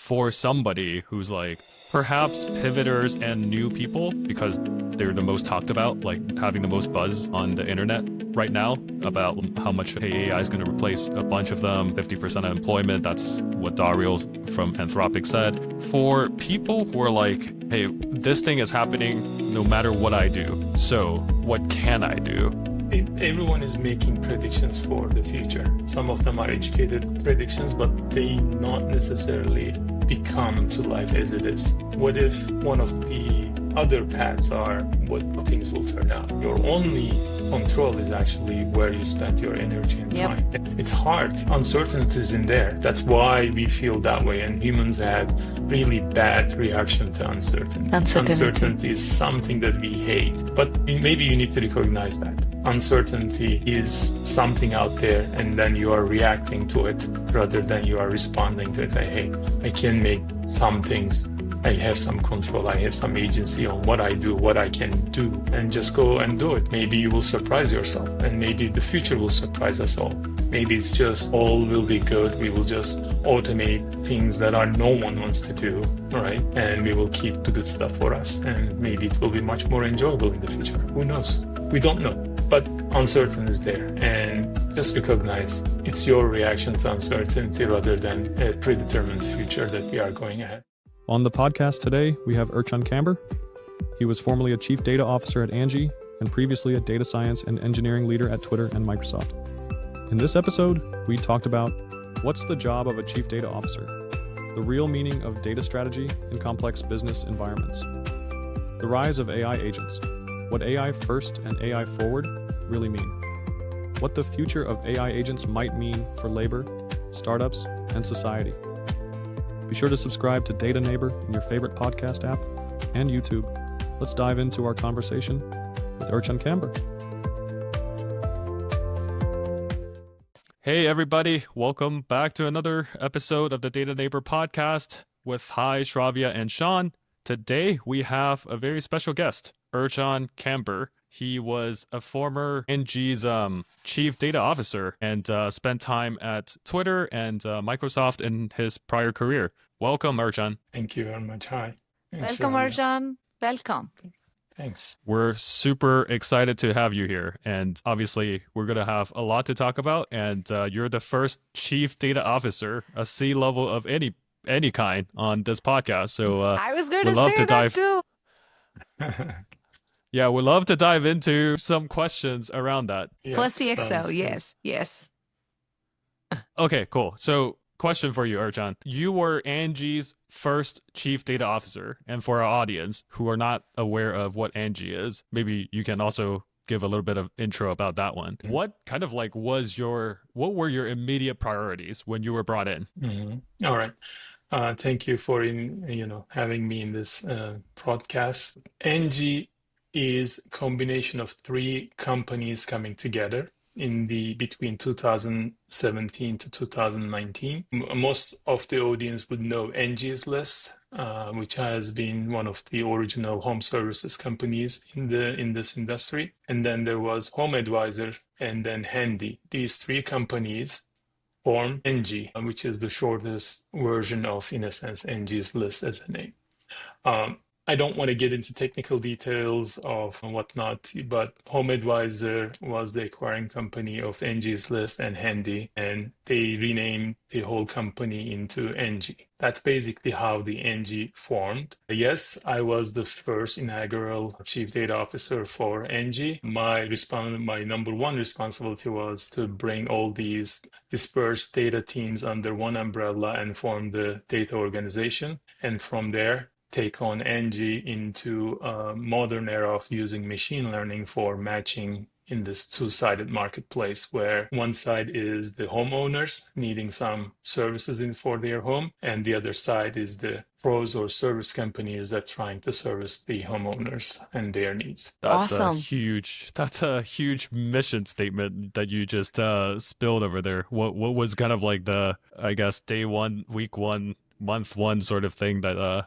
for somebody who's like perhaps pivoters and new people because they're the most talked about, like having the most buzz on the internet right now about how much AI is going to replace a bunch of them, 50% unemployment. That's what Dario from Anthropic said. For people who are like, hey, this thing is happening no matter what I do. So what can I do? Everyone is making predictions for the future. Some of them are educated predictions, but they not necessarily become to life as it is. What if one of the other paths are what things will turn out? Your only control is actually where you spend your energy and time. It's hard. Uncertainty is in there. That's why we feel that way. And humans have really bad reaction to uncertainty. Uncertainty is something that we hate. But maybe you need to recognize that. Uncertainty is something out there, and then you are reacting to it rather than you are responding to it. I can make some things. I have some control. I have some agency on what I do, what I can do, and just go and do it. Maybe you will surprise yourself, and maybe the future will surprise us all. Maybe it's just all will be good. We will just automate things that no one wants to do, right? And we will keep the good stuff for us. And maybe it will be much more enjoyable in the future. Who knows? We don't know. But uncertainty is there. And just recognize it's your reaction to uncertainty rather than a predetermined future that we are going ahead. On the podcast today, we have Ercan Kamber. He was formerly a chief data officer at Angi and previously a data science and engineering leader at Twitter and Microsoft. In this episode, we talked about what's the job of a chief data officer, the real meaning of data strategy in complex business environments, the rise of AI agents, what AI first and AI forward really mean, what the future of AI agents might mean for labor, startups, and society. Be sure to subscribe to Data Neighbor in your favorite podcast app and YouTube. Let's dive into our conversation with Ercan Kamber. Hey everybody, welcome back to another episode of the Data Neighbor podcast with Hai, Shravya, and Sean. Today we have a very special guest, Ercan Kamber. He was a former Angi's chief data officer and spent time at Twitter and Microsoft in his prior career. Welcome, Ercan. Thank you very much. Hi. Welcome, Ercan. Welcome. Thanks. We're super excited to have you here. And obviously, we're going to have a lot to talk about. And you're the first chief data officer, a C-level of any kind on this podcast. So I was going to say that too. Yeah, we'd love to dive into some questions around that. Yeah, For CXO, yes. Okay, cool. So question for you, Ercan. You were Angi's first chief data officer. And for our audience who are not aware of what Angi is, maybe you can also give a little bit of intro about that one. Mm-hmm. What kind of like what were your immediate priorities when you were brought in? Mm-hmm. All right. Thank you for having me in this podcast. Angi is a combination of three companies coming together between 2017 to 2019. Most of the audience would know Angie's List, which has been one of the original home services companies in this industry. And then there was Home Advisor and then Handy. These three companies form Angi, which is the shortest version of, in a sense, Angie's List as a name. I don't want to get into technical details of whatnot, but Home Advisor was the acquiring company of Angie's List and Handy, and they renamed the whole company into Angi. That's basically how the Angi formed. Yes, I was the first inaugural chief data officer for Angi. My number one responsibility was to bring all these dispersed data teams under one umbrella and form the data organization. And from there, take on Angi into a modern era of using machine learning for matching in this two-sided marketplace, where one side is the homeowners needing some services for their home, and the other side is the pros or service companies that are trying to service the homeowners and their needs. That's awesome. That's a huge mission statement that you just spilled over there. What was kind of like the, I guess, day one, week one, month one sort of thing that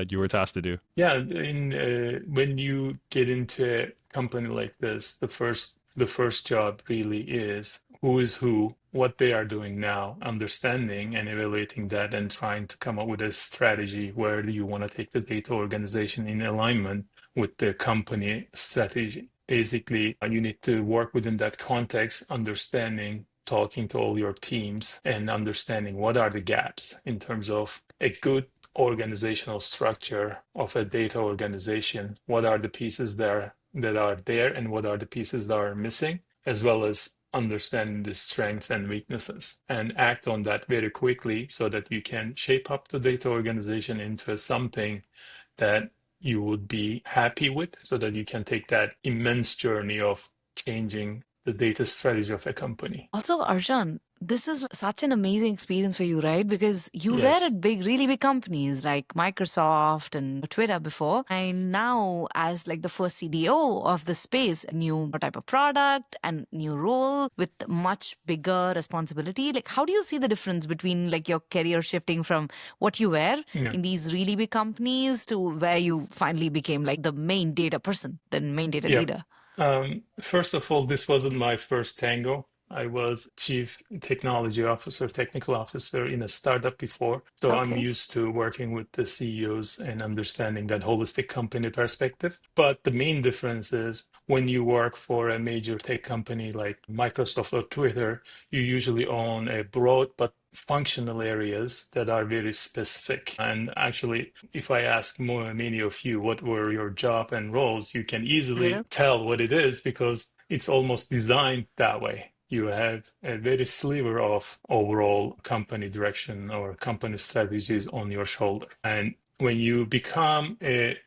you were tasked to do? Yeah, when you get into a company like this, the first job really is who is who, what they are doing now, understanding and evaluating that, and trying to come up with a strategy. Where do you want to take the data organization in alignment with the company strategy? Basically, you need to work within that context, understanding, talking to all your teams, and understanding what are the gaps in terms of a good organizational structure of a data organization. What are the pieces that are there, and what are the pieces that are missing, as well as understanding the strengths and weaknesses, and act on that very quickly so that you can shape up the data organization into something that you would be happy with, so that you can take that immense journey of changing the data strategy of a company. Also, Ercan, this is such an amazing experience for you, right? Because you were Yes. at really big companies like Microsoft and Twitter before. And now, as like the first CDO of the space, a new type of product and new role with much bigger responsibility. Like, how do you see the difference between like your career shifting from what you were in these really big companies to where you finally became like the main data person, the main data leader? First of all, this wasn't my first tango. I was chief technology officer, technical officer in a startup before. So I'm used to working with the CEOs and understanding that holistic company perspective. But the main difference is when you work for a major tech company like Microsoft or Twitter, you usually own a broad but functional areas that are very specific. And actually, if I ask many of you what were your job and roles, you can easily tell what it is, because it's almost designed that way. You have a very sliver of overall company direction or company strategies on your shoulder. And when you become a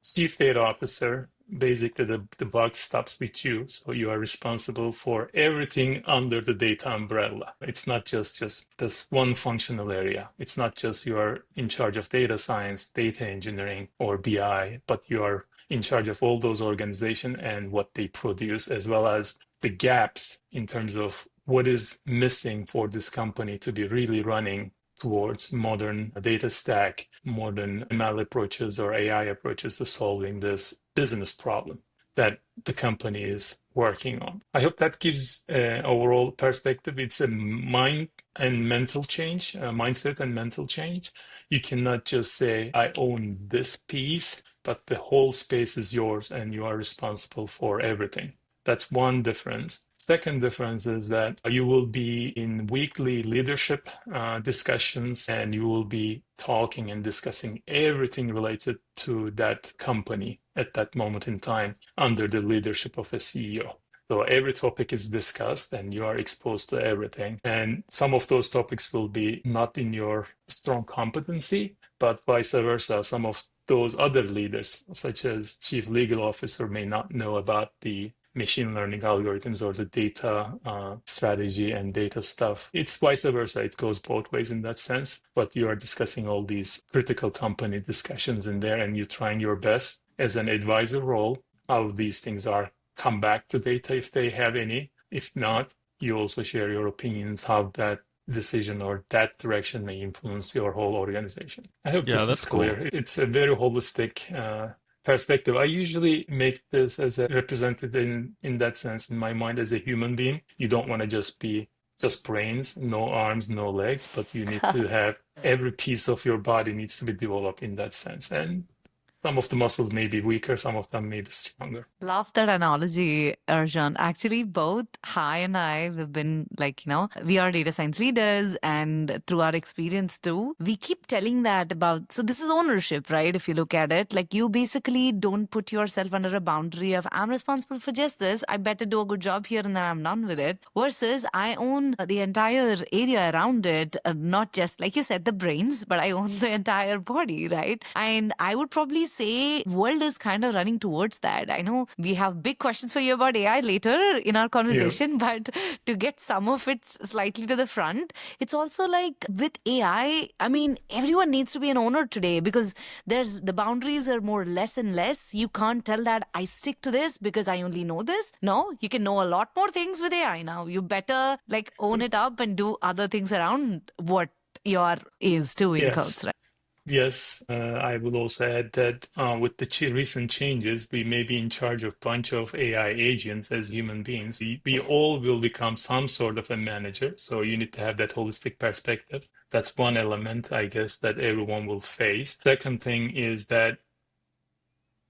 chief data officer, basically the buck stops with you. So you are responsible for everything under the data umbrella. It's not just this one functional area. It's not just you are in charge of data science, data engineering, or BI, but you are in charge of all those organizations and what they produce, as well as the gaps in terms of what is missing for this company to be really running towards modern data stack, modern ML approaches or AI approaches to solving this business problem that the company is working on. I hope that gives an overall perspective. It's a mind and mental change, a mindset and mental change. You cannot just say, I own this piece, but the whole space is yours and you are responsible for everything. That's one difference. Second difference is that you will be in weekly leadership discussions, and you will be talking and discussing everything related to that company at that moment in time under the leadership of a CEO. So every topic is discussed and you are exposed to everything. And some of those topics will be not in your strong competency, but vice versa. Some of those other leaders, such as chief legal officer, may not know about the machine learning algorithms or the data strategy and data stuff. It's vice versa. It goes both ways in that sense. But you are discussing all these critical company discussions in there, and you're trying your best as an advisor role, how these things are come back to data if they have any. If not, you also share your opinions how that decision or that direction may influence your whole organization. I hope this is clear. Cool. It's a very holistic perspective. I usually make this as a represented in that sense in my mind as a human being. You don't want to just be just brains, no arms, no legs, but you need to have every piece of your body needs to be developed in that sense. And some of the muscles may be weaker, some of them may be stronger. Love that analogy, Ercan. Actually, both Hai and I have been like, we are data science leaders, and through our experience too, we keep telling that about, so this is ownership, right? If you look at it, like you basically don't put yourself under a boundary of, I'm responsible for just this, I better do a good job here and then I'm done with it, versus I own the entire area around it, not just, like you said, the brains, but I own the entire body, right? And I would probably say world is kind of running towards that. I know we have big questions for you about AI later in our conversation, but to get some of it slightly to the front, it's also like with AI, I mean, everyone needs to be an owner today, because the boundaries are more less and less. You can't tell that I stick to this because I only know this. No, you can know a lot more things with AI now. You better like own it up and do other things around what your is doing, codes, right? Yes, I would also add that with the recent changes, we may be in charge of a bunch of AI agents as human beings. We all will become some sort of a manager. So you need to have that holistic perspective. That's one element, I guess, that everyone will face. Second thing is that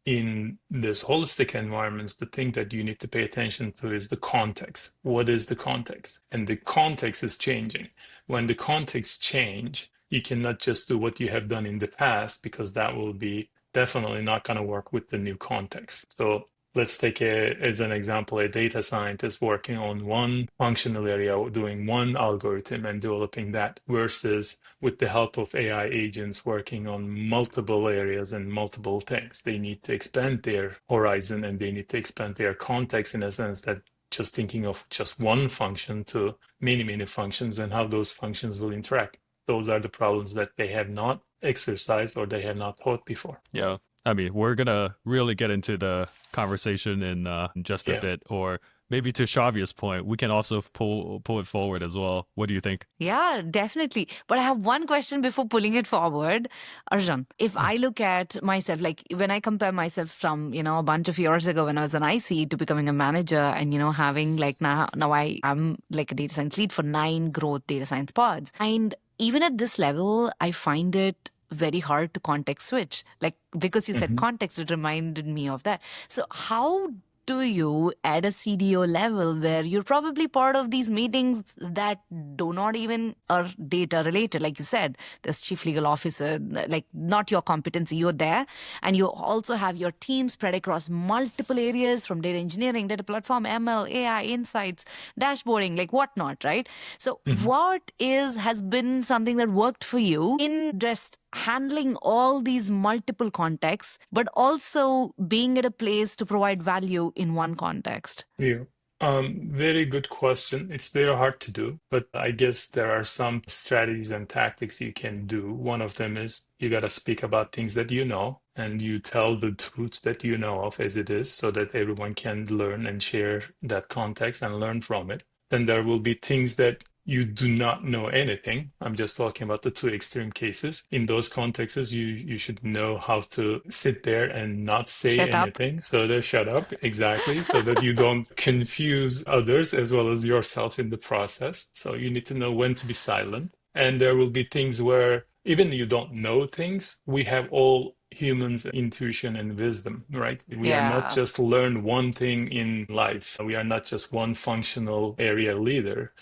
in this holistic environments, the thing that you need to pay attention to is the context. What is the context? And the context is changing. When the context change, you cannot just do what you have done in the past because that will be definitely not going to work with the new context. So let's take as an example, a data scientist working on one functional area, doing one algorithm and developing that versus with the help of AI agents working on multiple areas and multiple things. They need to expand their horizon and they need to expand their context in a sense that just thinking of just one function to many, many functions and how those functions will interact. Those are the problems that they have not exercised or they have not thought before. Yeah. I mean, we're going to really get into the conversation in just a Yeah. bit, or maybe to Shavia's point, we can also pull it forward as well. What do you think? Yeah, definitely. But I have one question before pulling it forward. Arjun, if I look at myself, like when I compare myself from, a bunch of years ago when I was an IC to becoming a manager and, having like now I am like a data science lead for 9 growth data science pods. And even at this level, I find it very hard to context switch. Like because you said context, it reminded me of that. So how do you at a CDO level where you're probably part of these meetings that do not even are data related, like you said, there's chief legal officer, like not your competency, you're there, and you also have your team spread across multiple areas from data engineering, data platform, ML, AI, insights, dashboarding, like whatnot, right? So what has been something that worked for you in just handling all these multiple contexts, but also being at a place to provide value in one context? Yeah. Very good question. It's very hard to do, but I guess there are some strategies and tactics you can do. One of them is you got to speak about things that you know and you tell the truths that you know of as it is so that everyone can learn and share that context and learn from it. Then there will be things that you do not know anything. I'm just talking about the two extreme cases. In those contexts, you should know how to sit there and not say Shut up. anything. So they shut up, exactly, so that you don't confuse others as well as yourself in the process. So you need to know when to be silent. And there will be things where even you don't know things, we have all humans intuition and wisdom, right? We are not Yeah. just learn one thing in life. We are not just one functional area leader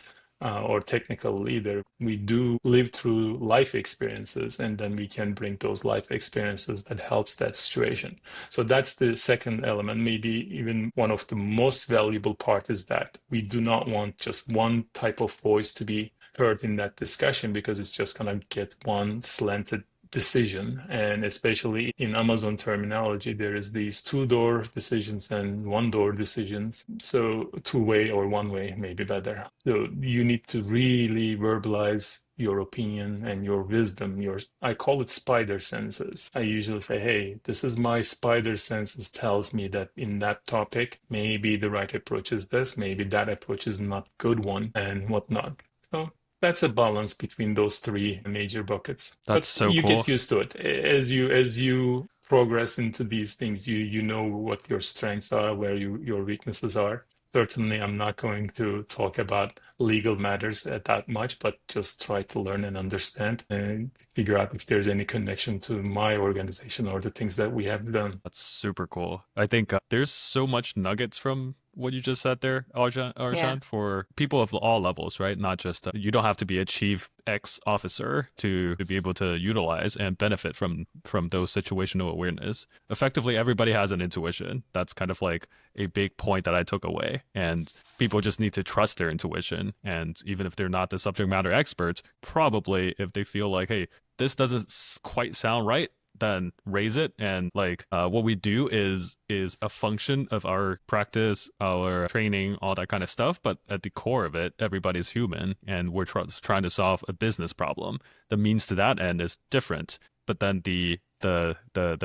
or technical leader. We do live through life experiences, and then we can bring those life experiences that helps that situation. So that's the second element. Maybe even one of the most valuable part is that we do not want just one type of voice to be heard in that discussion because it's just going to get one slanted decision. And especially in Amazon terminology, there is these two-door decisions and one-door decisions. So two-way or one-way may be better. So you need to really verbalize your opinion and your wisdom. I call it spider senses. I usually say, hey, this is my spider senses tells me that in that topic, maybe the right approach is this, maybe that approach is not good one and whatnot. So that's a balance between those three major buckets. That's But so you cool. get used to it. As you progress into these things, you know what your strengths are, where your weaknesses are. Certainly, I'm not going to talk about legal matters that much, but just try to learn and understand and figure out if there's any connection to my organization or the things that we have done. That's super cool. I think there's so much nuggets from what you just said there, Arjan, for people of all levels, right? Not just, you don't have to be a chief X officer to be able to utilize and benefit from those situational awareness. Effectively, everybody has an intuition. That's kind of like a big point that I took away. And people just need to trust their intuition. And even if they're not the subject matter experts, probably if they feel like, hey, this doesn't quite sound right, then raise it. And like what we do is a function of our practice, our training, all that kind of stuff. But at the core of it, everybody's human, and we're trying to solve a business problem. The means to that end is different, but then the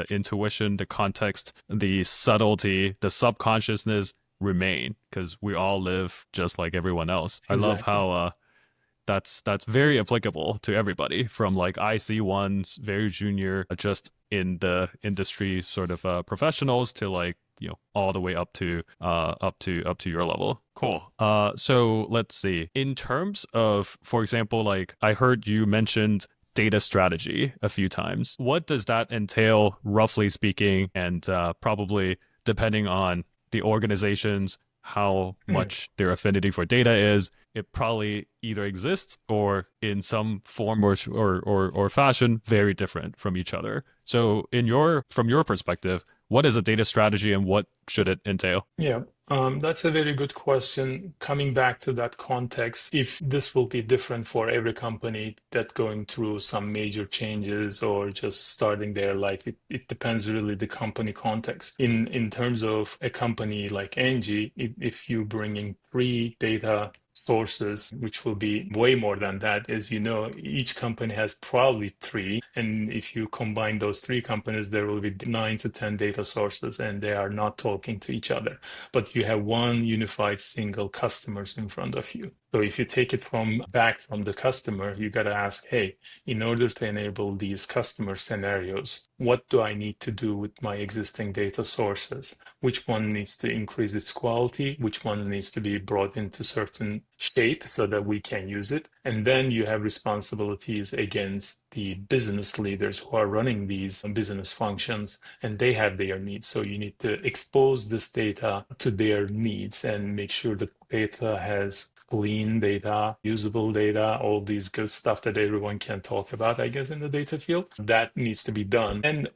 intuition, the context, the subtlety, the subconsciousness remain because we all live just like everyone else. Exactly. I love how that's very applicable to everybody, from like IC ones, very junior, just in the industry sort of professionals, to like, you know, all the way up to your level. Cool. So let's see. In terms of, for example, like I heard you mentioned data strategy a few times. What does that entail, roughly speaking, and probably depending on the organizations, how much their affinity for data is, it probably either exists or in some form or fashion very different from each other. So from your perspective, what is a data strategy and what should it entail? Yeah, that's a very good question. Coming back to that context, if this will be different for every company that going through some major changes or just starting their life, it depends really the company context. In terms of a company like Angi, if you bring in three data sources, which will be way more than that. As you know, each company has probably three. And if you combine those three companies, there will be 9 to 10 data sources, and they are not talking to each other. But you have one unified single customers in front of you. So if you take it back from the customer, you got to ask, hey, in order to enable these customer scenarios, what do I need to do with my existing data sources? Which one needs to increase its quality? Which one needs to be brought into certain shape so that we can use it? And then you have responsibilities against the business leaders who are running these business functions, and they have their needs. So you need to expose this data to their needs and make sure that data has clean data, usable data, all these good stuff that everyone can talk about, I guess, in the data field. That needs to be done. And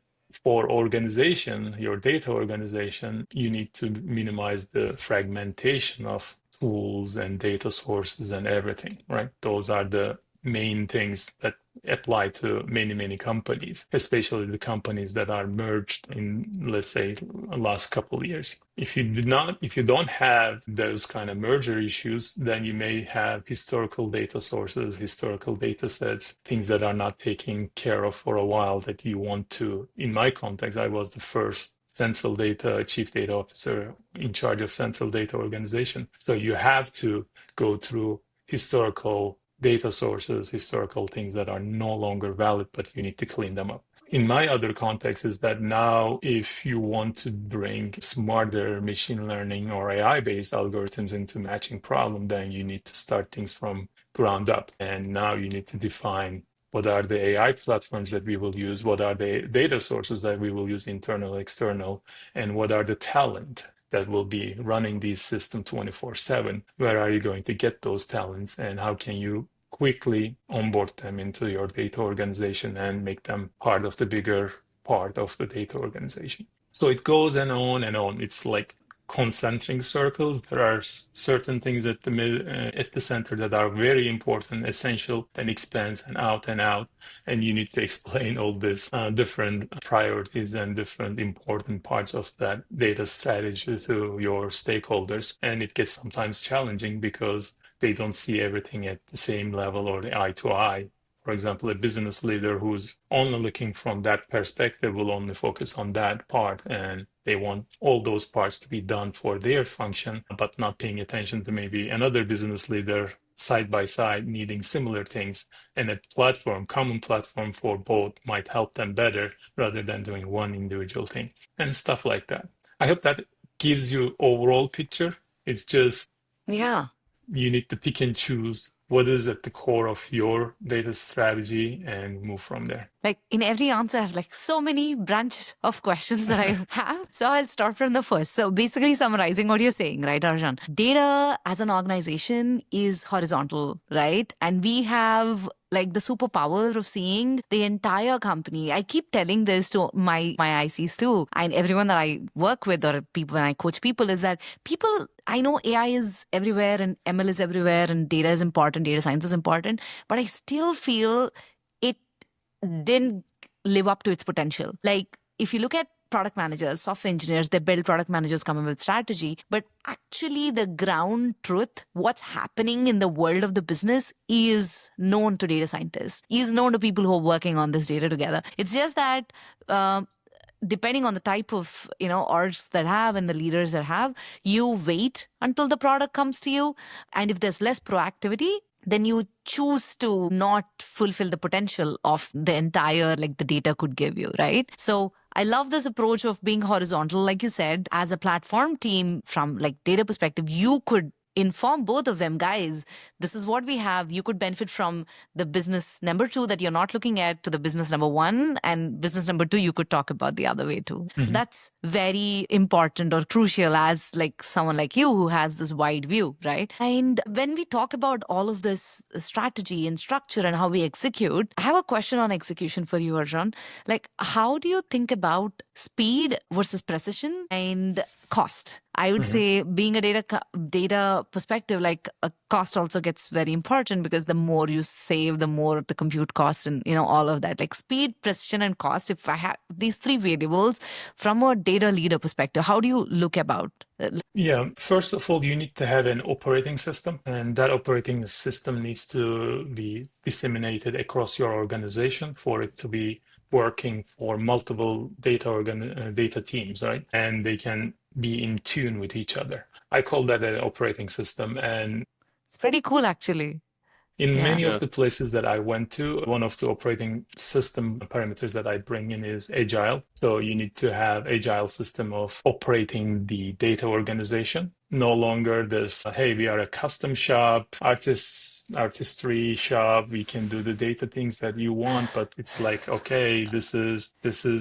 for organization, your data organization, you need to minimize the fragmentation of tools and data sources and everything, right? Those are the main things that apply to many companies, especially the companies that are merged in, let's say, the last couple of years. If you don't have those kind of merger issues, then you may have historical data sources, historical data sets, things that are not taken care of for a while that you want to. In my context, I was the first central data chief data officer in charge of central data organization. So you have to go through historical data sources, historical things that are no longer valid, but you need to clean them up. In my other context is that now, if you want to bring smarter machine learning or AI-based algorithms into matching problem, then you need to start things from ground up. And now you need to define what are the AI platforms that we will use, what are the data sources that we will use, internal, external, and what are the talent that will be running these systems 24/7. Where are you going to get those talents, and how can you quickly onboard them into your data organization and make them part of the bigger part of the data organization? So it goes and on and on. It's like concentric circles. There are certain things at the center that are very important, essential, then expands and out, and you need to explain all this different priorities and different important parts of that data strategy to your stakeholders. And it gets sometimes challenging because they don't see everything at the same level or the eye to eye. For example, a business leader who's only looking from that perspective will only focus on that part, and they want all those parts to be done for their function, but not paying attention to maybe another business leader side by side needing similar things. And a common platform for both might help them better rather than doing one individual thing and stuff like that. I hope that gives you overall picture. It's just, Yeah. you need to pick and choose what is at the core of your data strategy and move from there. Like in every answer, I have like so many branches of questions that I have. So I'll start from the first. So basically summarizing what you're saying, right, Arjan? Data as an organization is horizontal, right? And we have like the superpower of seeing the entire company. I keep telling this to my ICs too, and everyone that I work with or people when I coach people, is that people, I know AI is everywhere and ML is everywhere and data is important, data science is important, but I still feel it didn't live up to its potential. Like if you look at product managers, software engineers, they build product managers, come up with strategy. But actually the ground truth, what's happening in the world of the business is known to data scientists, is known to people who are working on this data together. It's just that depending on the type of, orgs that have and the leaders that have, you wait until the product comes to you. And if there's less proactivity, then you choose to not fulfill the potential of the entire, like the data could give you, right? So I love this approach of being horizontal. Like you said, as a platform team from like data perspective, you could inform both of them, guys, this is what we have. You could benefit from the business number 2 that you're not looking at to the business number 1, and business number 2 you could talk about the other way too. So that's very important or crucial as like someone like you who has this wide view, right? And when we talk about all of this strategy and structure and how we execute, I have a question on execution for you, Arjun. Like, how do you think about speed versus precision and cost? I would say, being a data perspective, like a cost also gets very important, because the more you save, the more the compute cost, and all of that. Like speed, precision, and cost. If I have these 3 variables from a data leader perspective, how do you look about? Yeah, first of all, you need to have an operating system, and that operating system needs to be disseminated across your organization for it to be working for multiple data teams, right? And they can be in tune with each other. I call that an operating system. And It's pretty cool, actually. in many Yeah. of the places that I went to, one of the operating system parameters that I bring in is Agile. So you need to have Agile system of operating the data organization. No longer this, hey, we are a custom shop, artistry shop. We can do the data things that you want, but it's like, okay, this is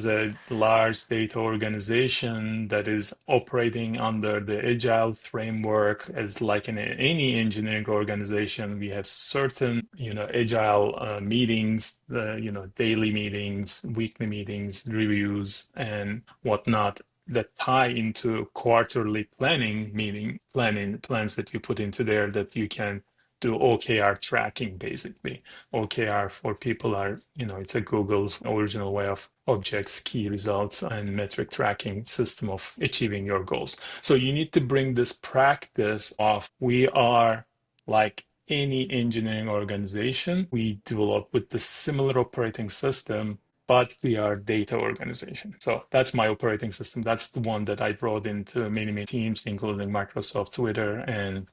a large data organization that is operating under the Agile framework. As like in any engineering organization, we have certain, Agile meetings, daily meetings, weekly meetings, reviews, and whatnot, that tie into quarterly plans that you put into there, that you can do OKR tracking, basically. OKR for people are, it's a Google's original way of objects, key results, and metric tracking system of achieving your goals. So you need to bring this practice of, we are like any engineering organization, we develop with the similar operating system, but we are data organization. So that's my operating system. That's the one that I brought into many, many teams, including Microsoft, Twitter, and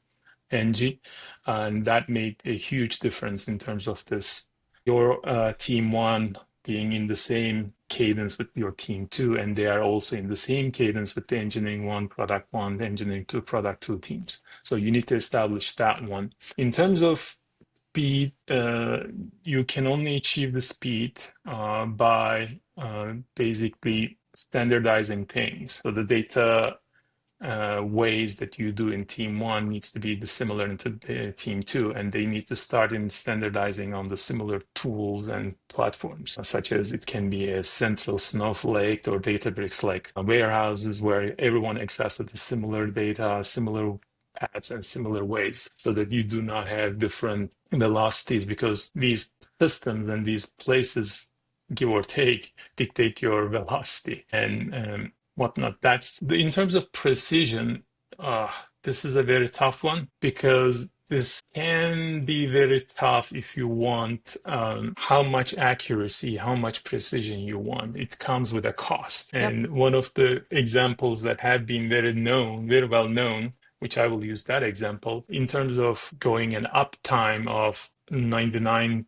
Angi. And that made a huge difference in terms of this, your team 1 being in the same cadence with your team 2, and they are also in the same cadence with the engineering 1, product 1, engineering 2, product 2 teams. So you need to establish that one. In terms of speed, you can only achieve the speed by basically standardizing things. So the data ways that you do in team 1 needs to be similar into team 2, and they need to start in standardizing on the similar tools and platforms, such as it can be a central Snowflake or Databricks like warehouses, where everyone accesses the similar data, similar paths, and similar ways, so that you do not have different velocities, because these systems and these places, give or take, dictate your velocity and whatnot. That's in terms of precision. This is a very tough one, because this can be very tough if you want how much accuracy, how much precision you want. It comes with a cost. Yep. And one of the examples that have been very well known, which I will use that example, in terms of going an uptime of 99%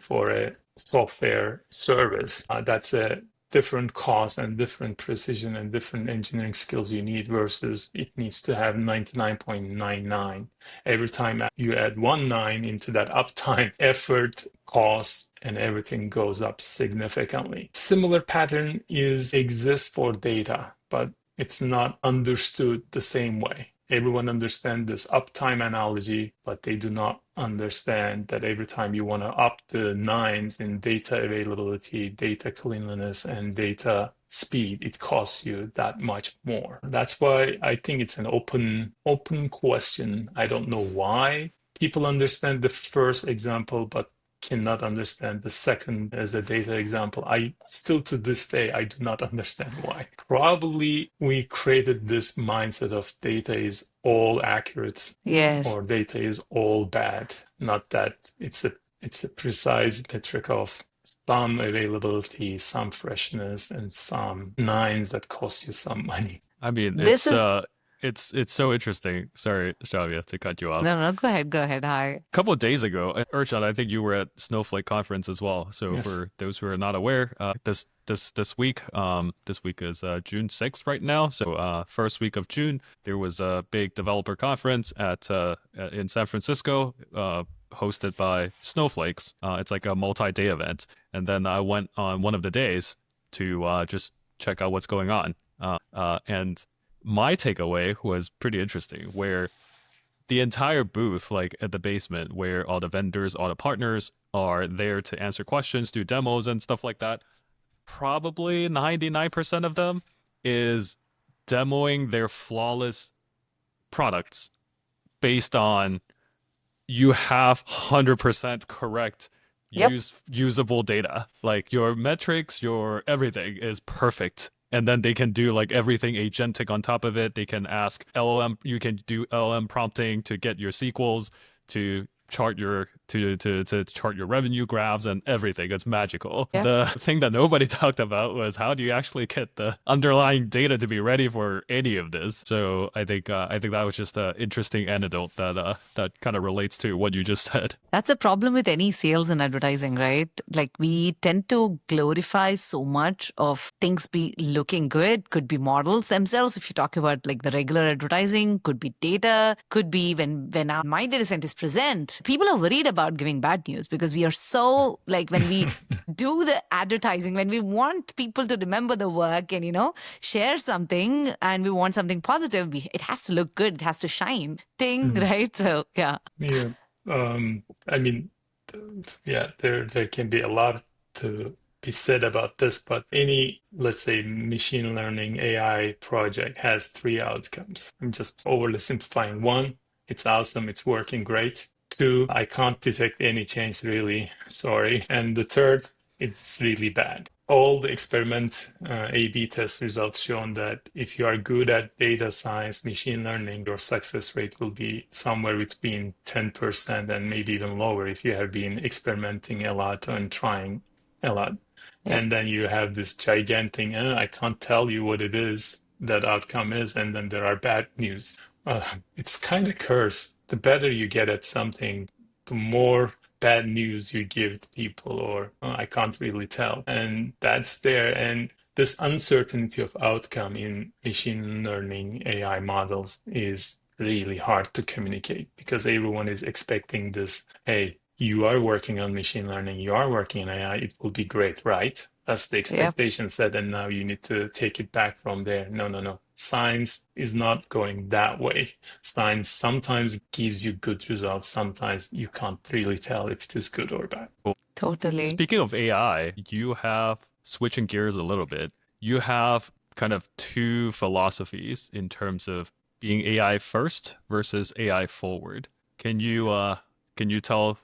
for a software service, that's a different cost and different precision and different engineering skills you need, versus it needs to have 99.99. Every time you add 1 9 into that uptime, effort, cost, and everything goes up significantly. Similar pattern exists for data, but it's not understood the same way. Everyone understands this uptime analogy, but they do not understand that every time you want to up the 9s in data availability, data cleanliness, and data speed, it costs you that much more. That's why I think it's an open question. I don't know why people understand the first example, but cannot understand the second as a data example. I still, to this day, I do not understand why. Probably we created this mindset of data is all accurate, Yes. or data is all bad. Not that it's a precise metric of some availability, some freshness, and some 9s that cost you some money. I mean, This it's is It's so interesting. Sorry, Shavia, to cut you off. No, go ahead. Go ahead. Hi. A couple of days ago, Ercan, I think you were at Snowflake conference as well. So Yes. for those who are not aware, this week, this week is June 6th right now. So first week of June, there was a big developer conference in San Francisco, hosted by Snowflakes. It's like a multi-day event, and then I went on one of the days to just check out what's going on. And my takeaway was pretty interesting, where the entire booth, like at the basement, where all the vendors, all the partners are there to answer questions, do demos and stuff like that, probably 99% of them is demoing their flawless products based on you have 100% correct Yep. usable data. Like your metrics, your everything is perfect. And then they can do like everything agentic on top of it. They can ask LLM, you can do LLM prompting to get your sequels, to chart your to chart your revenue graphs and everything. It's magical. Yeah. The thing that nobody talked about was how do you actually get the underlying data to be ready for any of this. So I think that was just an interesting anecdote that kind of relates to what you just said. That's a problem with any sales and advertising, right? Like we tend to glorify so much of things be looking good, could be models themselves. If you talk about like the regular advertising, could be data, could be when my data scientists present, people are worried about giving bad news because we are so like when we do the advertising, when we want people to remember the work and, share something and we want something positive, it has to look good. It has to shine. Right? So, yeah. Yeah. I mean, there can be a lot to be said about this, but any, let's say, machine learning AI project has three outcomes. I'm just overly simplifying. One, it's awesome, it's working great. Two, I can't detect any change really, sorry. And the third, it's really bad. All the experiment A/B test results shown that if you are good at data science, machine learning, your success rate will be somewhere between 10% and maybe even lower if you have been experimenting a lot and trying a lot. Yep. And then you have this gigantic, I can't tell you what it is, that outcome is, and then there are bad news. It's kind of cursed. The better you get at something, the more bad news you give to people, or I can't really tell. And that's there. And this uncertainty of outcome in machine learning AI models is really hard to communicate because everyone is expecting this, hey, you are working on machine learning, you are working in AI, it will be great, right? That's the expectation set, and now you need to take it back from there. No. Science is not going that way. Science sometimes gives you good results. Sometimes you can't really tell if it is good or bad. Totally. Speaking of AI, you have, switching gears a little bit, you have kind of two philosophies in terms of being AI first versus AI forward. Can you tell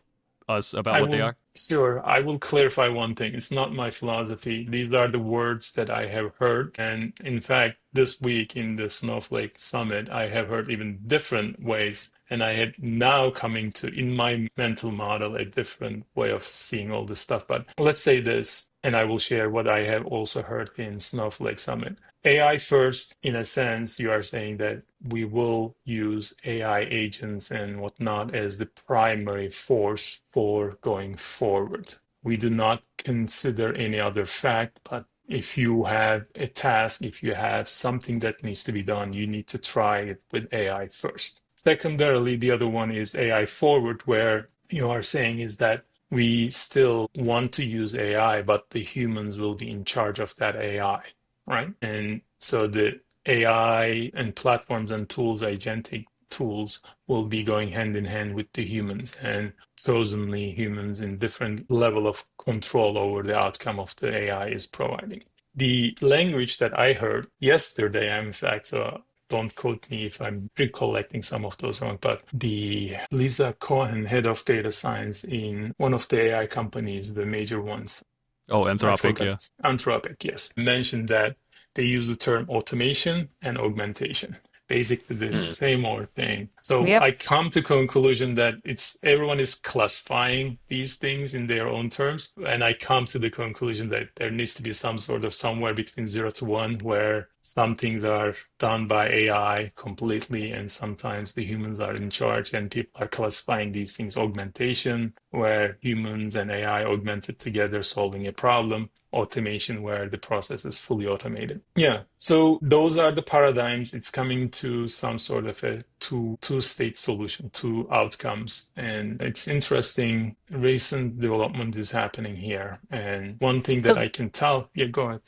us about what they are? Sure. I will clarify one thing. It's not my philosophy. These are the words that I have heard. And in fact, this week in the Snowflake Summit, I have heard even different ways. And I had now coming to, in my mental model, a different way of seeing all this stuff. But let's say this, and I will share what I have also heard in Snowflake Summit. AI first, in a sense, you are saying that we will use AI agents and whatnot as the primary force for going forward. We do not consider any other fact, but if you have a task, if you have something that needs to be done, you need to try it with AI first. Secondarily, the other one is AI forward, where you are saying is that we still want to use AI, but the humans will be in charge of that AI. Right. And so the AI and platforms and tools, agentic tools, will be going hand in hand with the humans, and chosenly humans in different level of control over the outcome of the AI is providing. The language that I heard yesterday, in fact, so don't quote me if I'm recollecting some of those wrong, but the Lisa Cohen, head of data science in one of the AI companies, the major ones, Oh, Anthropic, yeah. Anthropic, yes. Mentioned that they use the term automation and augmentation. basically the same old thing. So Yep. I come to conclusion that everyone is classifying these things in their own terms, and I come to the conclusion that there needs to be some sort of somewhere between 0 to 1 where some things are done by AI completely, and sometimes the humans are in charge, and people are classifying these things augmentation, where humans and AI augmented together solving a problem, automation, where the process is fully automated. Yeah, so those are the paradigms. It's coming to some sort of a two-state solution, two outcomes. And it's interesting. Recent development is happening here. And one thing that So I can tell, yeah, go ahead.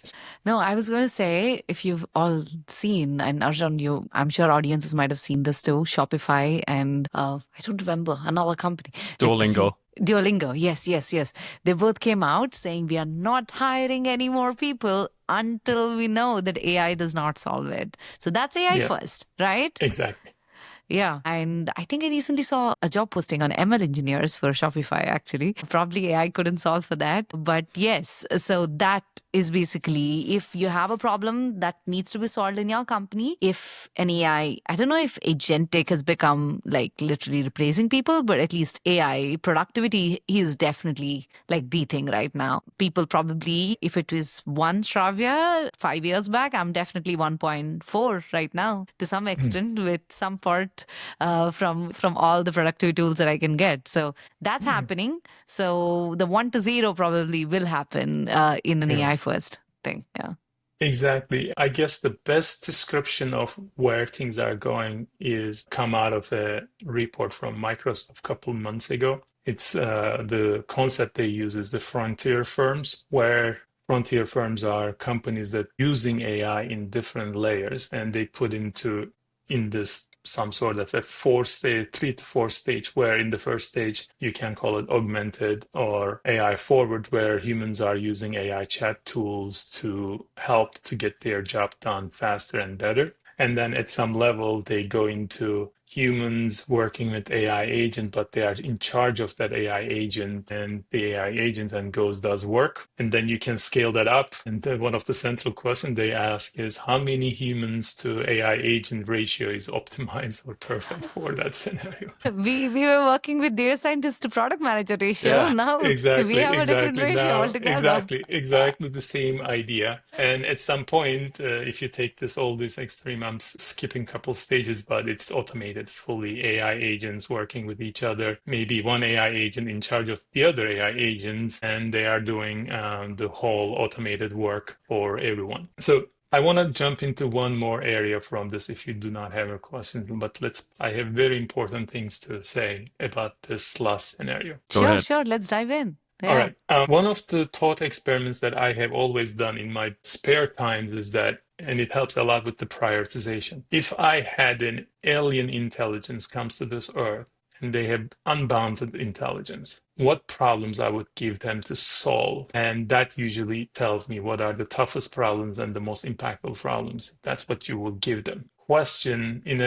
no, I was going to say, if you've all seen, and Arjun, I'm sure audiences might have seen this too, Shopify and I don't remember another company. Duolingo. Duolingo, yes. They both came out saying we are not hiring any more people until we know that AI does not solve it. So that's AI Yeah, first, right? exactly. Yeah. And I think I recently saw a job posting on ML engineers for Shopify, actually. Probably AI couldn't solve for that. But yes, so that is basically if you have a problem that needs to be solved in your company, if an AI, I don't know if Agentic has become like literally replacing people, but at least AI productivity is definitely like the thing right now. People probably, if it was one Shravya 5 years back, I'm definitely 1.4 right now to some extent with some part from all the productivity tools that I can get. So that's happening. So the 1 to 0 probably will happen in an Yeah. AI first thing. Yeah. Exactly. I guess the best description of where things are going is come out of a report from Microsoft a couple months ago. It's the concept they use is the frontier firms, where frontier firms are companies that using AI in different layers, and they put in this some sort of a 3 to 4 stage, where in the first stage you can call it augmented or AI forward, where humans are using AI chat tools to help to get their job done faster and better. And then at some level, they go into humans working with AI agent, but they are in charge of that AI agent, and the AI agent then does work. And then you can scale that up. And one of the central questions they ask is how many humans to AI agent ratio is optimized or perfect for that scenario? We were working with data scientist to product manager ratio. Yeah, Now we have a different ratio Now, altogether. exactly the same idea. And at some point, if you take all this extreme, I'm skipping a couple stages, but it's automated fully. AI agents working with each other, maybe one AI agent in charge of the other AI agents, and they are doing the whole automated work for everyone. So I want to jump into one more area from this if you do not have a question, but I have very important things to say about this last scenario. Go ahead. Sure. Let's dive in. All Yeah. right. One of the thought experiments that I have always done in my spare times is that, and it helps a lot with the prioritization. If I had an alien intelligence comes to this earth, and they have unbounded intelligence, what problems I would give them to solve. And that usually tells me what are the toughest problems and the most impactful problems. That's what you will give them. Question in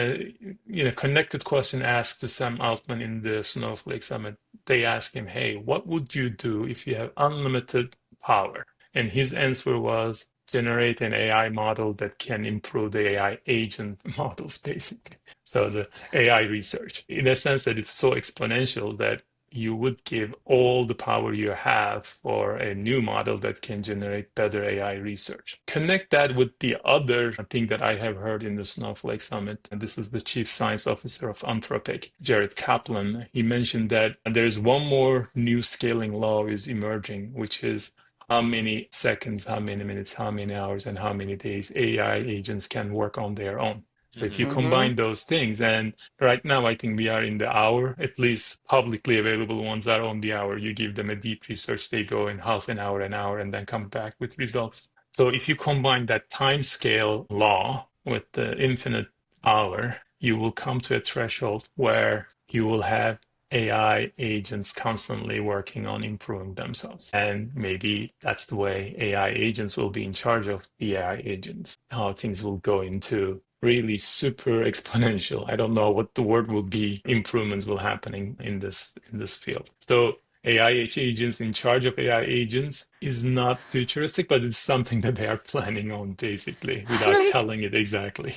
a connected question asked to Sam Altman in the Snowflake Summit, they asked him, hey, what would you do if you have unlimited power? And his answer was generate an AI model that can improve the AI agent models, basically. So the AI research, in a sense that it's so exponential that you would give all the power you have for a new model that can generate better AI research. Connect that with the other thing that I have heard in the Snowflake Summit, and this is the Chief Science Officer of Anthropic, Jared Kaplan. He mentioned that there's one more new scaling law is emerging, which is how many seconds, how many minutes, how many hours, and how many days AI agents can work on their own. So if you combine those things, and right now I think we are in the hour, at least publicly available ones are on the hour. You give them a deep research, they go in half an hour, and then come back with results. So if you combine that time scale law with the infinite hour, you will come to a threshold where you will have AI agents constantly working on improving themselves. And maybe that's the way AI agents will be in charge of the AI agents, how things will go into really super exponential. I don't know what the word will be. Improvements will happening in this field. So AI agents in charge of AI agents is not futuristic, but it's something that they are planning on basically I'm without like, telling it exactly.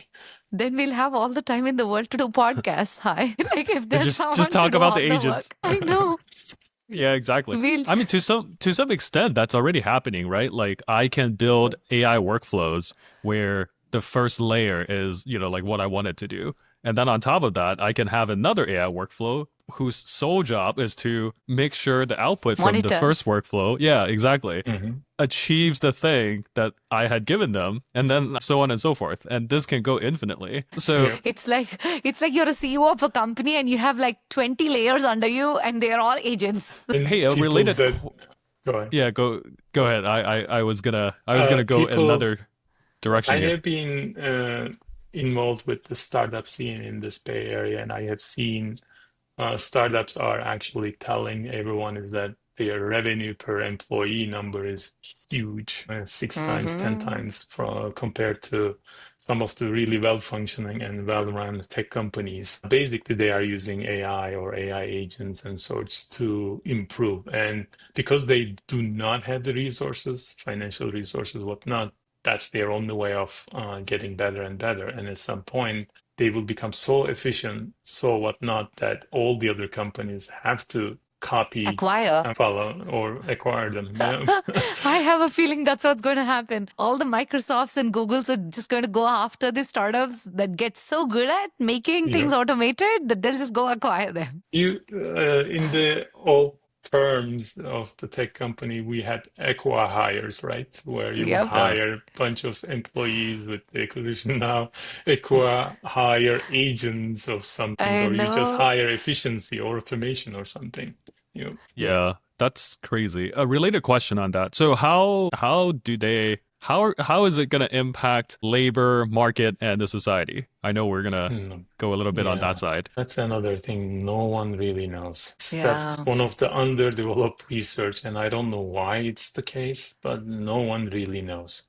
then we'll have all the time in the world to do podcasts. Hi. Like if there's Just someone to talk do about the all the agents. work. I know. Yeah, exactly. We'll I mean, just to some extent, that's already happening, right? Like, I can build AI workflows where the first layer is, like what I want it to do, and then on top of that, I can have another AI workflow whose sole job is to make sure the output from the monitor. first workflow, yeah, exactly, Mhm. achieves the thing that I had given them, and then so on and so forth. And this can go infinitely. So, Yeah. It's like you're a CEO of a company and you have like 20 layers under you and they're all agents. hey, And a people related, that go ahead. yeah, go ahead. I was gonna go People another I direction here. have been involved with the startup scene in this Bay Area, and I have seen startups are actually telling everyone is that their revenue per employee number is huge, 6 times, 10 Mm-hmm. times compared to some of the really well-functioning and well-run tech companies. Basically, they are using AI or AI agents and sorts to improve. And because they do not have the resources, financial resources, whatnot, that's their only way of getting better and better. And at some point, they will become so efficient, so whatnot, that all the other companies have to copy Acquire. and follow or acquire them. Yeah. I have a feeling that's what's going to happen. All the Microsofts and Googles are just going to go after the startups that get so good at making Yeah. things automated that they'll just go acquire them. You in the old terms of the tech company, we had acqui hires, right? Where you would Yep. Yeah. hire a bunch of employees with the acquisition. Now, acqui hire agents of something, I or you just know. hire efficiency or automation or something. You know, Yeah, that's crazy. A related question on that. So how is it going to impact labor market and the society? I know we're going to mm, go a little bit on that yeah, side. that's another thing no one really knows. That's Yeah. one of the underdeveloped research, and I don't know why it's the case, but no one really knows.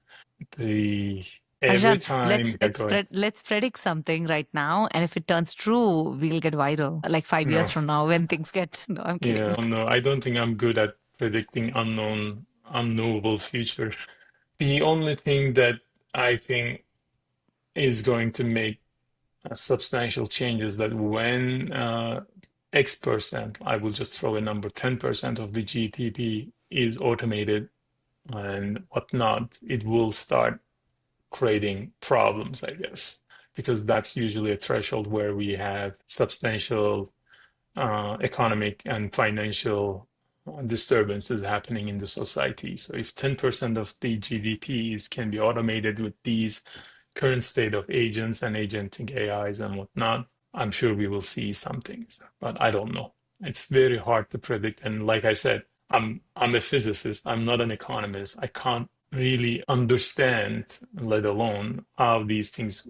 The every Arjan, time, let's yeah, let's go ahead. pre- let's predict something right now, and if it turns true, we'll get viral. Like 5 years No, from now, when things get. No, I'm yeah, kidding. no, I don't think I'm good at predicting unknowable future. The only thing that I think is going to make substantial changes that when X%, I will just throw a number, 10% of the GDP is automated and whatnot, it will start creating problems, I guess, because that's usually a threshold where we have substantial economic and financial disturbances happening in the society. So if 10% of the GDPs can be automated with these current state of agents and agentic AIs and whatnot, I'm sure we will see something, but I don't know. It's very hard to predict. And like I said, I'm a physicist. I'm not an economist. I can't really understand, let alone how these things,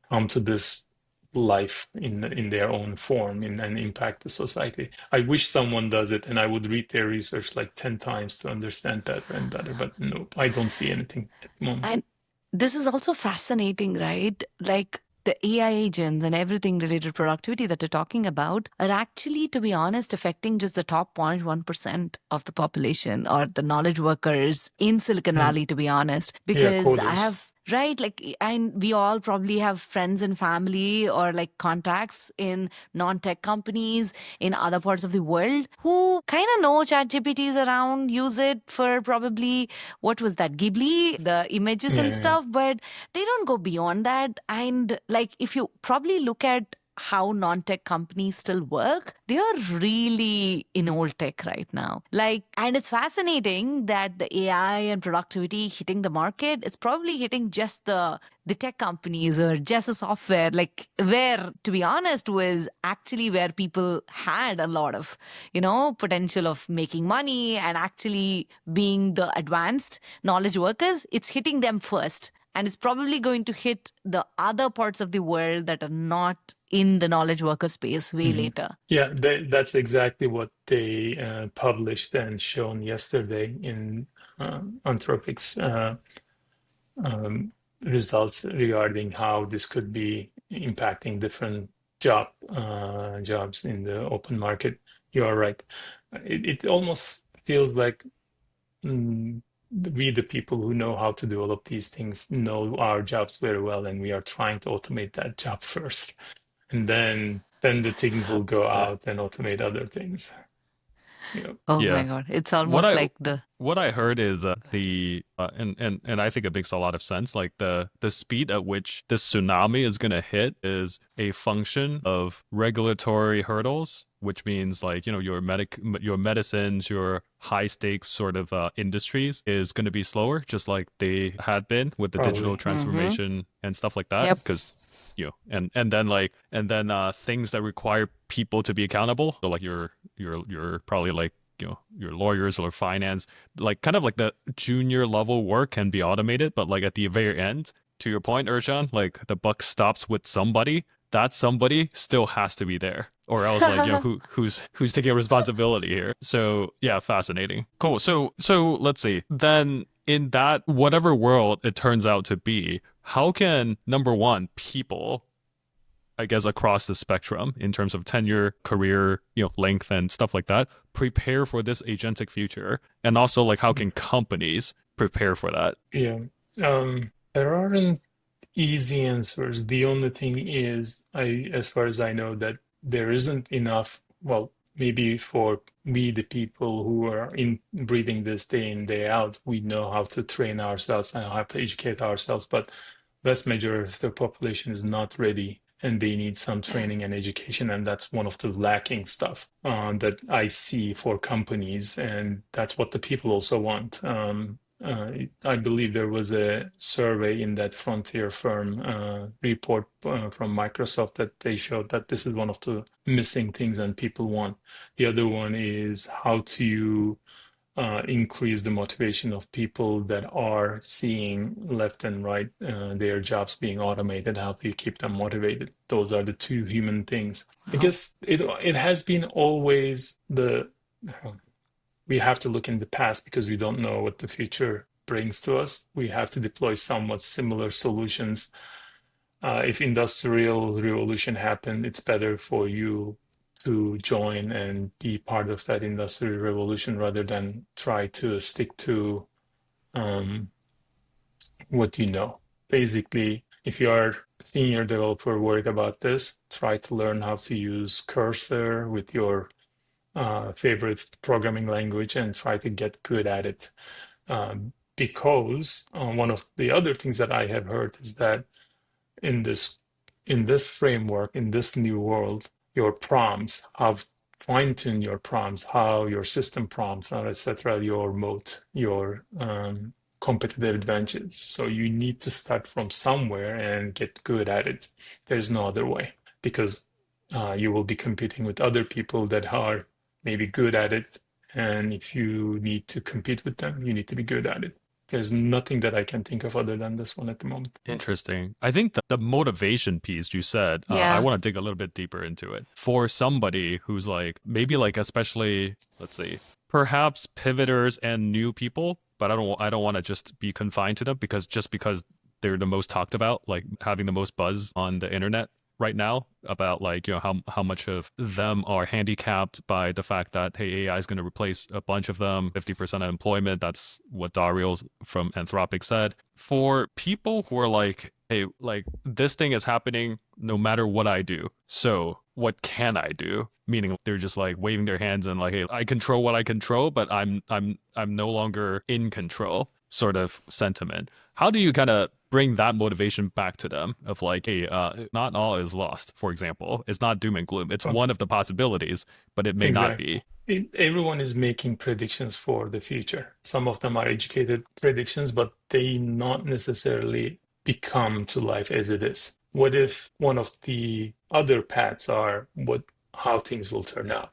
come to this life in their own form and impact the society. I wish someone does it, and I would read their research like 10 times to understand better and better. But no, I don't see anything at the moment. And this is also fascinating, right? Like the AI agents and everything related to productivity that you're talking about are actually, to be honest, affecting just the top 0.1% of the population or the knowledge workers in Silicon Mm. Valley, to be honest. Yeah, Because I coders. have, right, like, and we all probably have friends and family or like contacts in non-tech companies in other parts of the world who kind of know ChatGPT is around, use it for probably what was that, Ghibli, the images and Yeah, stuff, but they don't go beyond that. And like, if you probably look at how non-tech companies still work, they are really in old tech right now. Like, and it's fascinating that the AI and productivity hitting the market, it's probably hitting just the tech companies or just the software, like where, to be honest, was actually where people had a lot of, potential of making money and actually being the advanced knowledge workers. It's hitting them first. And it's probably going to hit the other parts of the world that are not in the knowledge worker space way hmm later. yeah. That's exactly what they published and shown yesterday in Anthropic's um, results regarding how this could be impacting different jobs in the open market. You are right. It almost feels like mm, we, the people who know how to do all of these things, know our jobs very well, and we are trying to automate that job first, and then the things will go Yeah. out and automate other things. You know, Oh my Yeah. God. It's What almost I like the, what I heard is the and I think it makes a lot of sense. Like the speed at which this tsunami is gonna hit is a function of regulatory hurdles, which means like your medicines, your high stakes sort of industries is going to be slower, just like they had been with the digital probably. mm-hmm. transformation and stuff like that. Yep. Because and then things that require people to be accountable, so like your probably like your lawyers or finance, like kind of like the junior level work can be automated, but like at the very end, to your point, Ercan, like the buck stops with somebody. That somebody still has to be there, or else like who's taking responsibility here. So yeah, fascinating, cool. So let's see then, in that whatever world it turns out to be, how can number one people, I guess, across the spectrum in terms of tenure, career, length and stuff like that, prepare for this agentic future? And also, like, how can companies prepare for that? Yeah. There aren't easy answers. The only thing is, as far as I know, that there isn't enough, well, maybe for we, the people who are in breathing this day in, day out, we know how to train ourselves and how to educate ourselves, but vast majority of the population is not ready and they need some training and education, and that's one of the lacking stuff that I see for companies, and that's what the people also want. I believe there was a survey in that Frontier Firm report from Microsoft that they showed that this is one of the missing things and people want. The other one is how to increase the motivation of people that are seeing left and right their jobs being automated. How do you keep them motivated? Those are the two human things. I Wow. guess it has been always we have to look in the past because we don't know what the future brings to us. We have to deploy somewhat similar solutions. If industrial revolution happened, it's better for you to join and be part of that industrial revolution rather than try to stick to um, what you know. Basically, if you are a senior developer worried about this, try to learn how to use Cursor with your favorite programming language and try to get good at it. Because one of the other things that I have heard is that in this framework, in this new world, your prompts, have fine-tune your prompts, how your system prompts, etc., your moat, your competitive advantage. So you need to start from somewhere and get good at it. There's no other way because you will be competing with other people that are maybe good at it. And if you need to compete with them, you need to be good at it. There's nothing that I can think of other than this one at the moment. Interesting. I think the motivation piece you said, I Yeah. want to dig a little bit deeper into it. For somebody who's like, maybe like, especially, let's see, perhaps pivoters and new people, but I don't want to just be confined to them because they're the most talked about, like having the most buzz on the internet right now about like how much of them are handicapped by the fact that hey, AI is going to replace a bunch of them, 50% of employment. That's what Darius from Anthropic said. For people who are like, hey, like this thing is happening no matter what I do, so what can I do? Meaning they're just like waving their hands and like, hey, I control what I control, but I'm no longer in control sort of sentiment. How do you kind of bring that motivation back to them of like, hey, not all is lost, for example. It's not doom and gloom. It's Well, one of the possibilities, but it may not exactly. be. Everyone is making predictions for the future. Some of them are educated predictions, but they not necessarily become to life as it is. What if one of the other paths are how things will turn out?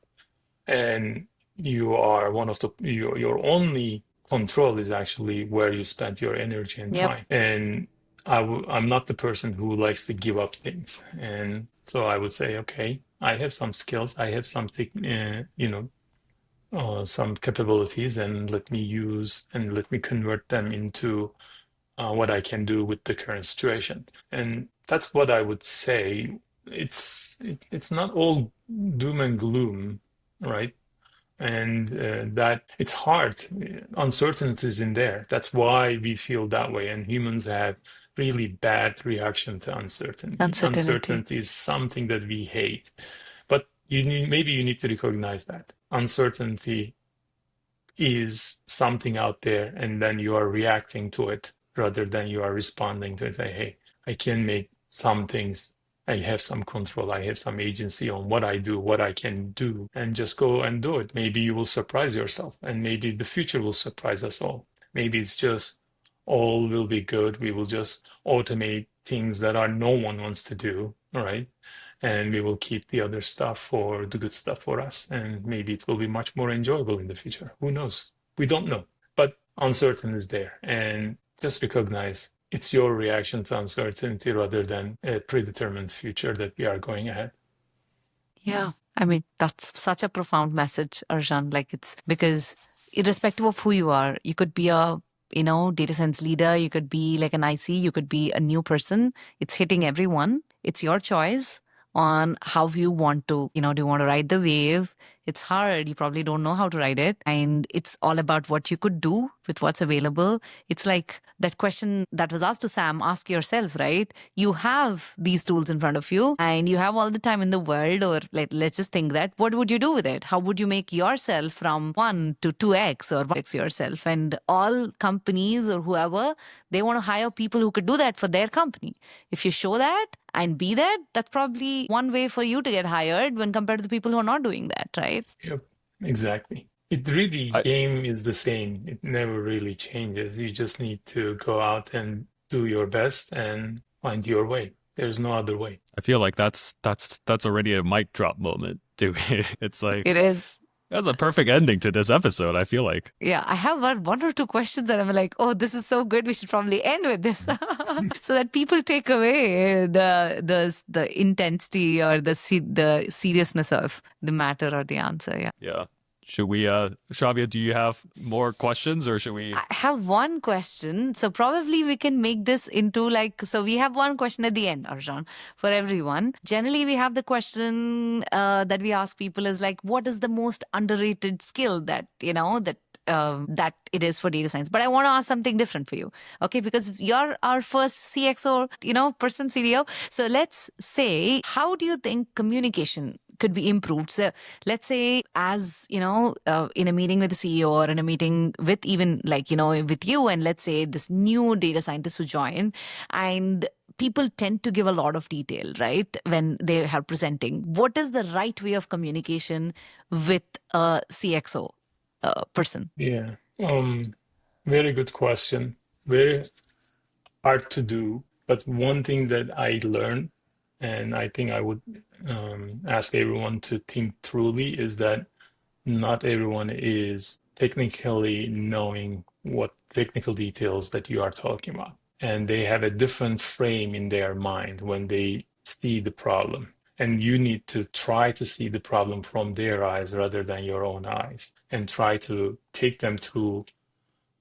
And you are one of your only control is actually where you spend your energy and Yep. time. And I'm not the person who likes to give up things, and so I would say, okay, I have some skills, I have something, some capabilities, and let me use and let me convert them into what I can do with the current situation. And that's what I would say. It's not all doom and gloom. right? And that it's hard. Uncertainty is in there. That's why we feel that way. And humans have really bad reaction to uncertainty. Uncertainty. Uncertainty is something that we hate. But maybe you need to recognize that uncertainty is something out there, and then you are reacting to it rather than you are responding to it. Like, hey, I can make some things. I have some control. I have some agency on what I do, what I can do, and just go and do it. Maybe you will surprise yourself, and maybe the future will surprise us all. Maybe it's just all will be good. We will just automate things that are no one wants to do, all right? And we will keep the other stuff for the good stuff for us. And maybe it will be much more enjoyable in the future. Who knows? We don't know. But uncertain is there. And just recognize it's your reaction to uncertainty rather than a predetermined future that we are going ahead. Yeah. I mean, that's such a profound message, Arjan. Like, it's because irrespective of who you are, you could be a, data science leader, you could be like an IC, you could be a new person. It's hitting everyone. It's your choice on how you want to, do you want to ride the wave? It's hard. You probably don't know how to ride it. And it's all about what you could do with what's available. It's like that question that was asked to Sam, ask yourself, right? You have these tools in front of you and you have all the time in the world, or let's just think that, what would you do with it? How would you make yourself from 1 to 2x or 1x yourself? And all companies or whoever, they want to hire people who could do that for their company. If you show that and be that, that's probably one way for you to get hired when compared to the people who are not doing that, right? Yep, exactly. It really, I, game is the same. It never really changes. You just need to go out and do your best and find your way. There's no other way. I feel like that's already a mic drop moment, too. It's like It is. that's a perfect ending to this episode, I feel like. Yeah, I have one or two questions that I'm like, oh, this is so good. We should probably end with this, so that people take away the intensity or the seriousness of the matter or the answer. Yeah. Yeah. Should we, Shravya, do you have more questions or should we? I have one question. So probably we can make this into so we have one question at the end, Arjan, for everyone. Generally, we have the question that we ask people is like, what is the most underrated skill that it is for data science? But I want to ask something different for you. Okay, because you're our first CXO, person CDO. So let's say, how do you think communication could be improved? So let's say, as in a meeting with the CEO or in a meeting with even with you, and let's say this new data scientist who joined, and people tend to give a lot of detail, right, when they are presenting. What is the right way of communication with a CXO person? Yeah. Very good question. Very hard to do. But one thing that I learned, and I think I would ask everyone to think truly, is that not everyone is technically knowing what technical details that you are talking about. And they have a different frame in their mind when they see the problem. And you need to try to see the problem from their eyes rather than your own eyes, and try to take them through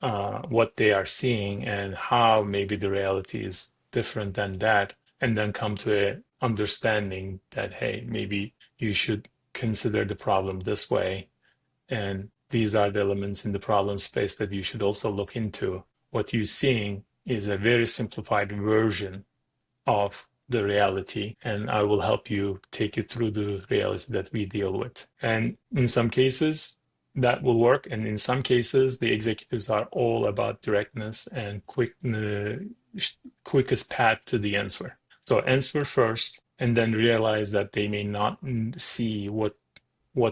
what they are seeing and how maybe the reality is different than that, and then come to a understanding that, hey, maybe you should consider the problem this way, and these are the elements in the problem space that you should also look into. What you're seeing is a very simplified version of the reality, and I will help you take you through the reality that we deal with. And in some cases, that will work. And in some cases, the executives are all about directness and quickest path to the answer. So answer first, and then realize that they may not see what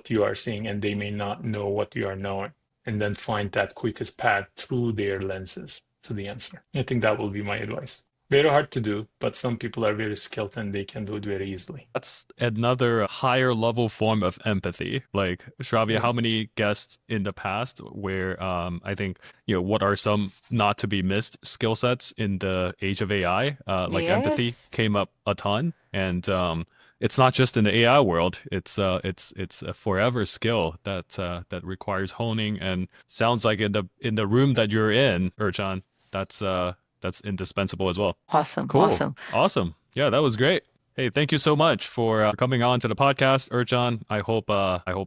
you are seeing, and they may not know what you are knowing, and then find that quickest path through their lenses to the answer. I think that will be my advice. Very hard to do, but some people are very skilled and they can do it very easily. That's another higher level form of empathy. Like, Shravya, how many guests in the past where I think, what are some not to be missed skill sets in the age of AI? Like empathy came up a ton. And it's not just in the AI world. It's a forever skill that requires honing, and sounds like in the room that you're in, Ercan, that's indispensable as well. Awesome. Cool. Awesome. Awesome. Yeah, that was great. Hey, thank you so much for coming on to the podcast, Ercan. I hope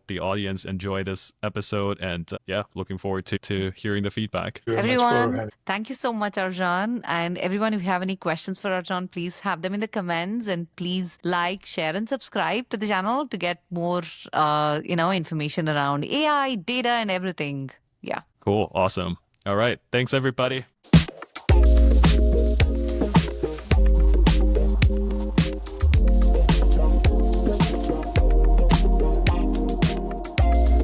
the audience enjoy this episode, and looking forward to hearing the feedback. Thank you very much for Everyone, having. thank you so much, Arjan. And everyone, if you have any questions for Arjan, please have them in the comments, and please like, share, and subscribe to the channel to get more, information around AI, data, and everything. Yeah. Cool, awesome. All right, thanks everybody.